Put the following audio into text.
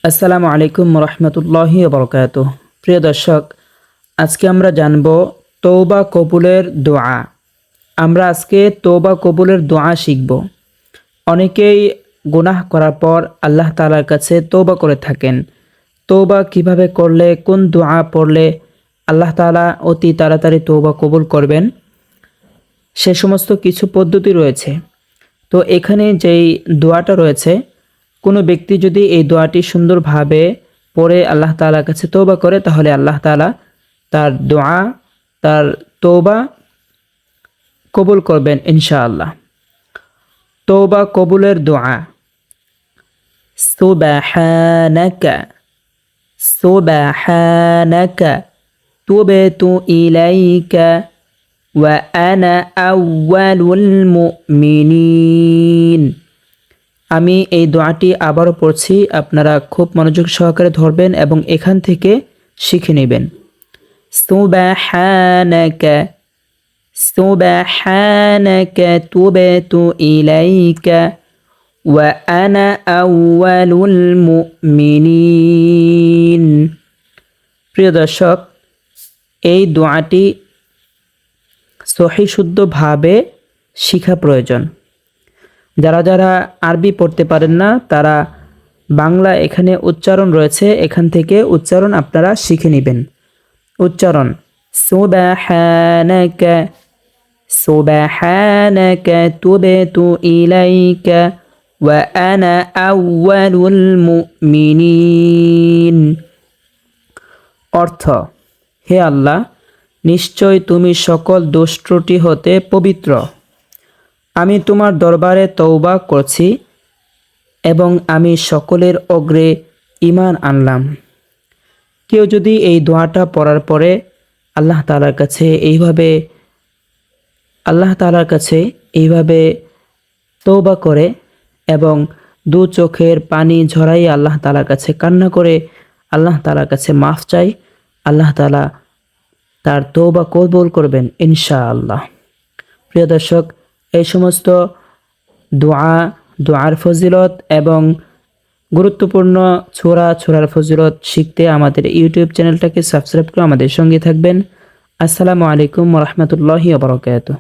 আসসালামু আলাইকুম রহমতুল্লাহি বরকাতুহ। প্রিয় দর্শক, আজকে আমরা জানব তওবা কবুলের দোয়া। আমরা আজকে তওবা কবুলের দোয়া শিখব। অনেকেই গুনাহ করার পর আল্লাহ তাআলার কাছে তওবা করে থাকেন। তওবা কিভাবে করলে, কোন দোয়া পড়লে আল্লাহ তাআলা অতি তাড়াতাড়ি তওবা কবুল করবেন, সে সমস্ত কিছু পদ্ধতি রয়েছে। তো এখানে যেই দোয়াটা রয়েছে, কোনো ব্যক্তি যদি এই দোয়াটি সুন্দরভাবে পড়ে আল্লাহ তাআলার কাছে তওবা করে, তাহলে আল্লাহ তাআলা তার দোয়া, তার তওবা কবুল করবেন ইনশাআল্লাহ। তওবা কবুলের দোয়া। সুবহানাকা সুবহানাকা তুবতু ইলাইকা ওয়া আনা আউয়ালুল মুমিনিন। আমি এই দোয়াটি আবারও পড়ছি, আপনারা খুব মনোযোগ সহকারে ধরবেন এবং এখান থেকে শিখে নেবেন। সুবহানাকা সুবহানাকা তুবতু ইলাইকা ওয়া আনা আউয়ালুল মুমিনিন। প্রিয় দর্শক, এই দোয়াটি সহি শুদ্ধভাবে শিখা প্রয়োজন। যারা যারা আরবি পড়তে পারেন না, তারা বাংলা এখানে উচ্চারণ রয়েছে, এখান থেকে উচ্চারণ আপনারা শিখে নেবেন। উচ্চারণ: সুবহানাকা সুবহানাকা তুবতু ইলাইকা ওয়া আনা আউয়ালুল মুমিনিন। অর্থ: হে আল্লাহ, নিশ্চয় তুমি সকল দোষ ত্রুটি হতে পবিত্র। আমি তোমার দরবারে তওবা করছি এবং আমি সকলের অগ্রে ঈমান আনলাম। কেউ যদি এই দোয়াটা পড়ার পরে আল্লাহ তাআলার কাছে এইভাবে তওবা করে এবং দু চোখের পানি ঝরাই আল্লাহ তাআলার কাছে কান্না করে আল্লাহ তাআলার কাছে মাফ চাই, আল্লাহ তাআলা তার তওবা কবুল করবেন ইনশাআল্লাহ। প্রিয় দর্শক, এই সমস্ত দোয়ার ফজিলত এবং গুরুত্বপূর্ণ ছোরার ফজিলত শিখতে আমাদের ইউটিউব চ্যানেলটাকে সাবস্ক্রাইব করে আমাদের সঙ্গে থাকবেন। আসসালামু আলাইকুম ওয়া রাহমাতুল্লাহি ওয়া বারাকাতুহু।